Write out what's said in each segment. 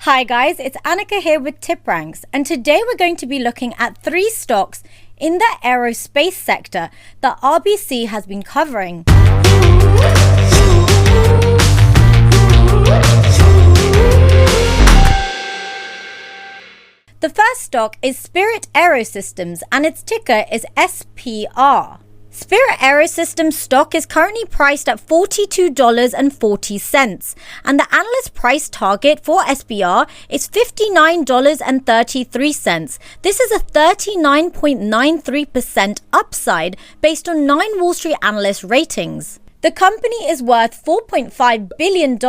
Hi guys, it's Annika here with TipRanks, and today we're going to be looking at 3 stocks in the aerospace sector that RBC has been covering. The first stock is Spirit AeroSystems and its ticker is SPR. Spirit AeroSystems stock is currently priced at $42.40, and the analyst price target for SPR is $59.33. This is a 39.93% upside based on 9 Wall Street analyst ratings. The company is worth $4.5 billion,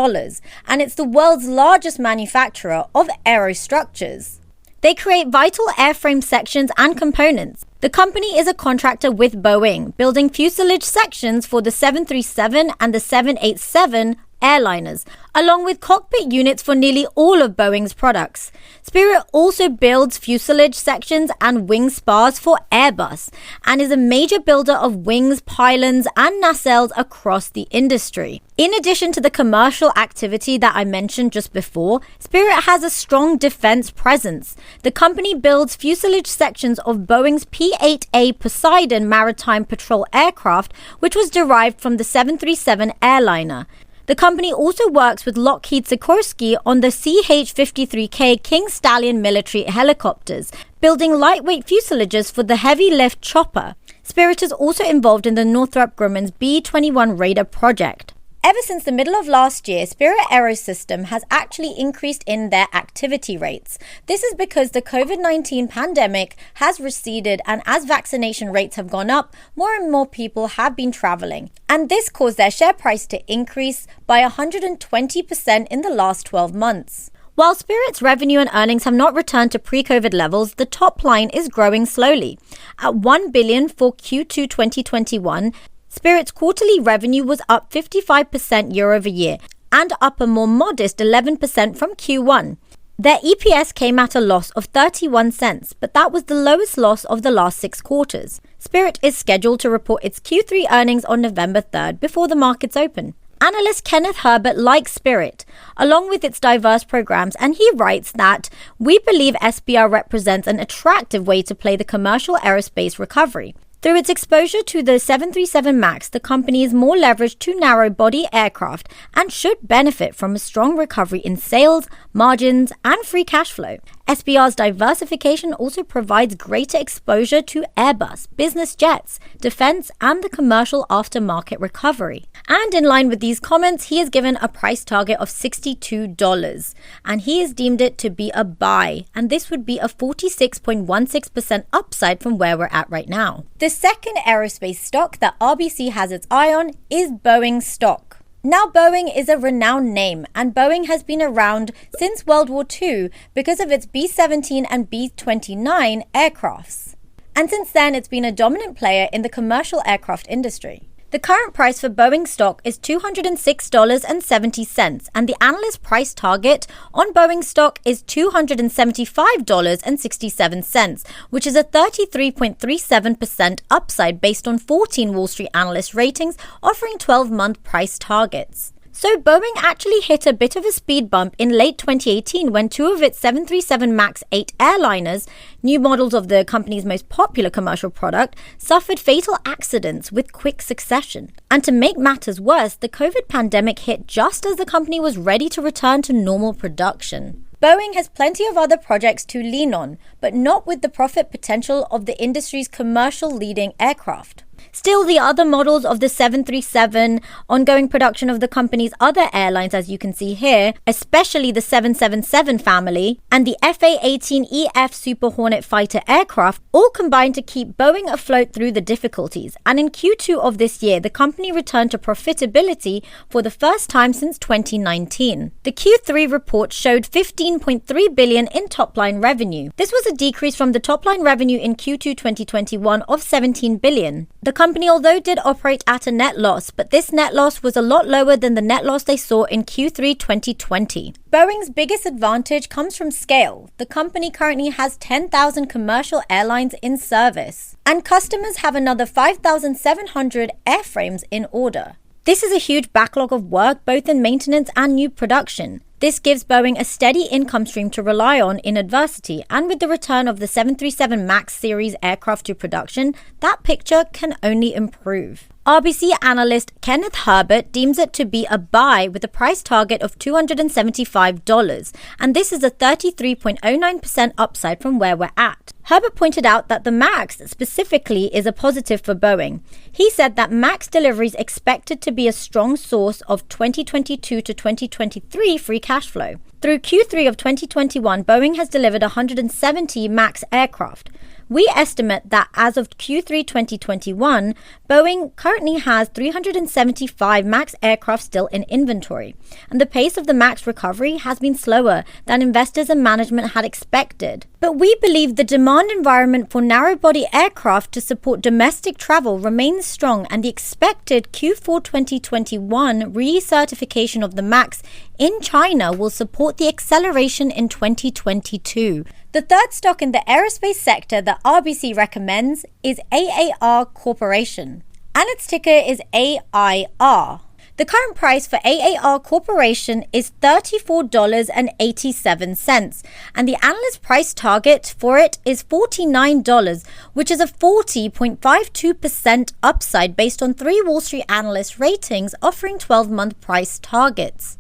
and it's the world's largest manufacturer of aerostructures. They create vital airframe sections and components. The company is a contractor with Boeing, building fuselage sections for the 737 and the 787 airliners, along with cockpit units for nearly all of Boeing's products. Spirit also builds fuselage sections and wing spars for Airbus, and is a major builder of wings, pylons, and nacelles across the industry. In addition to the commercial activity that I mentioned just before, Spirit has a strong defense presence. The company builds fuselage sections of Boeing's P-8A Poseidon maritime patrol aircraft, which was derived from the 737 airliner. The company also works with Lockheed Sikorsky on the CH-53K King Stallion military helicopters, building lightweight fuselages for the heavy lift chopper. Spirit is also involved in the Northrop Grumman's B-21 Raider project. Ever since the middle of last year, Spirit AeroSystems has actually increased in their activity rates. This is because the COVID-19 pandemic has receded, and as vaccination rates have gone up, more and more people have been traveling. And this caused their share price to increase by 120% in the last 12 months. While Spirit's revenue and earnings have not returned to pre-COVID levels, the top line is growing slowly. At $1 billion for Q2 2021, Spirit's quarterly revenue was up 55% year over year and up a more modest 11% from Q1. Their EPS came at a loss of 31 cents, but that was the lowest loss of the last 6 quarters. Spirit is scheduled to report its Q3 earnings on November 3rd before the markets open. Analyst Kenneth Herbert likes Spirit, along with its diverse programs, and he writes that, "We believe SPR represents an attractive way to play the commercial aerospace recovery. Through its exposure to the 737 MAX, the company is more leveraged to narrow-body aircraft and should benefit from a strong recovery in sales, margins, and free cash flow. SPR's diversification also provides greater exposure to Airbus, business jets, defense, and the commercial aftermarket recovery." And in line with these comments, he has given a price target of $62, and he has deemed it to be a buy, and this would be a 46.16% upside from where we're at right now. The second aerospace stock that RBC has its eye on is Boeing stock. Now, Boeing is a renowned name, and Boeing has been around since World War II because of its B-17 and B-29 aircrafts. And since then, it's been a dominant player in the commercial aircraft industry. The current price for Boeing stock is $206.70, and the analyst price target on Boeing stock is $275.67, which is a 33.37% upside based on 14 Wall Street analyst ratings offering 12-month price targets. So Boeing actually hit a bit of a speed bump in late 2018 when 2 of its 737 MAX 8 airliners, new models of the company's most popular commercial product, suffered fatal accidents with quick succession. And to make matters worse, the COVID pandemic hit just as the company was ready to return to normal production. Boeing has plenty of other projects to lean on, but not with the profit potential of the industry's commercial leading aircraft. Still, the other models of the 737, ongoing production of the company's other airlines, as you can see here, especially the 777 family, and the FA-18EF Super Hornet fighter aircraft, all combined to keep Boeing afloat through the difficulties. And in Q2 of this year, the company returned to profitability for the first time since 2019. The Q3 report showed $15.3 billion in top-line revenue. This was a decrease from the top-line revenue in Q2 2021 of $17 billion. The company, although did operate at a net loss, but this net loss was a lot lower than the net loss they saw in Q3 2020. Boeing's biggest advantage comes from scale. The company currently has 10,000 commercial airlines in service, and customers have another 5,700 airframes in order. This is a huge backlog of work, both in maintenance and new production. This gives Boeing a steady income stream to rely on in adversity, and with the return of the 737 MAX series aircraft to production, that picture can only improve. RBC analyst Kenneth Herbert deems it to be a buy with a price target of $275, and this is a 33.09% upside from where we're at. Herbert pointed out that the MAX specifically is a positive for Boeing. He said that MAX deliveries expected to be a strong source of 2022 to 2023 free cash flow. Through Q3 of 2021, Boeing has delivered 170 MAX aircraft. We estimate that as of Q3 2021, Boeing currently has 375 MAX aircraft still in inventory, and the pace of the MAX recovery has been slower than investors and management had expected. But we believe the demand environment for narrow-body aircraft to support domestic travel remains strong, and the expected Q4 2021 recertification of the MAX in China will support the acceleration in 2022. The third stock in the aerospace sector that RBC recommends is AAR Corporation, and its ticker is AIR. The current price for AAR Corporation is $34.87, and the analyst price target for it is $49, which is a 40.52% upside based on 3 Wall Street analyst ratings offering 12-month price targets.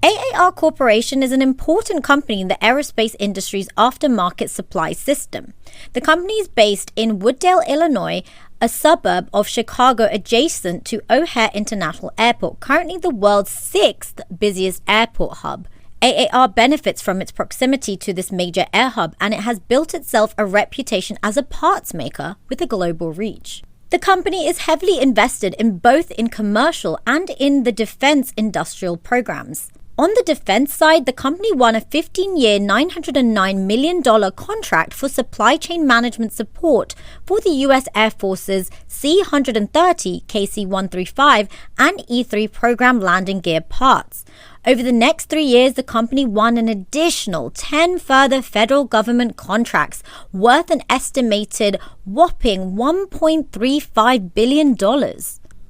AAR Corporation is an important company in the aerospace industry's aftermarket supply system. The company is based in Wooddale, Illinois, a suburb of Chicago adjacent to O'Hare International Airport, currently the world's 6th busiest airport hub. AAR benefits from its proximity to this major air hub, and it has built itself a reputation as a parts maker with a global reach. The company is heavily invested in both commercial and in the defense industrial programs. On the defense side, the company won a 15-year, $909 million contract for supply chain management support for the U.S. Air Force's C-130, KC-135, and E-3 program landing gear parts. Over the next 3 years, the company won an additional 10 further federal government contracts worth an estimated whopping $1.35 billion.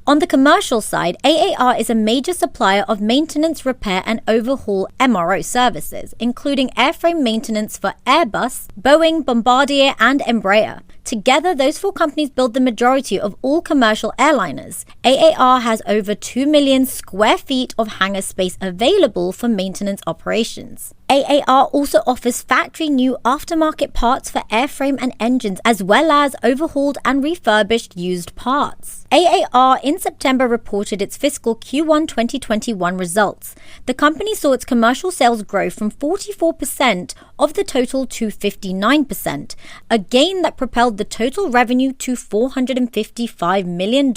On the commercial side, AAR is a major supplier of maintenance, repair, and overhaul MRO services, including airframe maintenance for Airbus, Boeing, Bombardier, and Embraer. Together, those 4 companies build the majority of all commercial airliners. AAR has over 2 million square feet of hangar space available for maintenance operations. AAR also offers factory new aftermarket parts for airframe and engines, as well as overhauled and refurbished used parts. AAR in September reported its fiscal Q1 2021 results. The company saw its commercial sales grow from 44% of the total to 59%, a gain that propelled the total revenue to $455 million.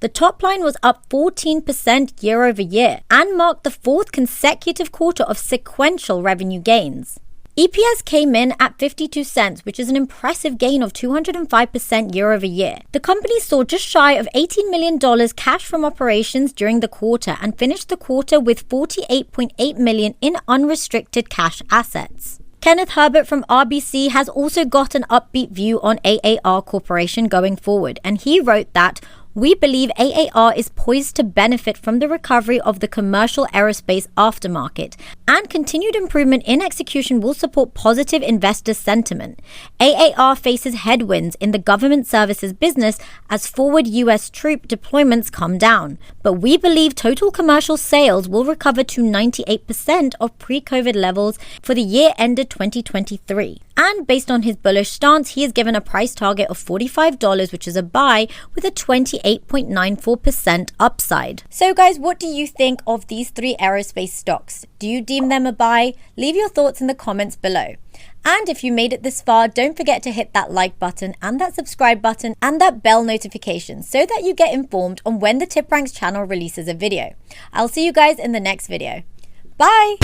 The top line was up 14% year over year and marked the 4th consecutive quarter of sequential revenue gains. EPS came in at 52 cents, which is an impressive gain of 205% year over year. The company saw just shy of $18 million cash from operations during the quarter and finished the quarter with $48.8 million in unrestricted cash assets. Kenneth Herbert from RBC has also got an upbeat view on AAR Corporation going forward, and he wrote that we believe AAR is poised to benefit from the recovery of the commercial aerospace aftermarket, and continued improvement in execution will support positive investor sentiment. AAR faces headwinds in the government services business as forward U.S. troop deployments come down, but we believe total commercial sales will recover to 98% of pre-COVID levels for the year ended 2023. And based on his bullish stance, he is given a price target of $45, which is a buy with a 28.94% upside. So guys, what do you think of these 3 aerospace stocks? Do you deem them a buy? Leave your thoughts in the comments below. And if you made it this far, don't forget to hit that like button and that subscribe button and that bell notification so that you get informed on when the TipRanks channel releases a video. I'll see you guys in the next video. Bye!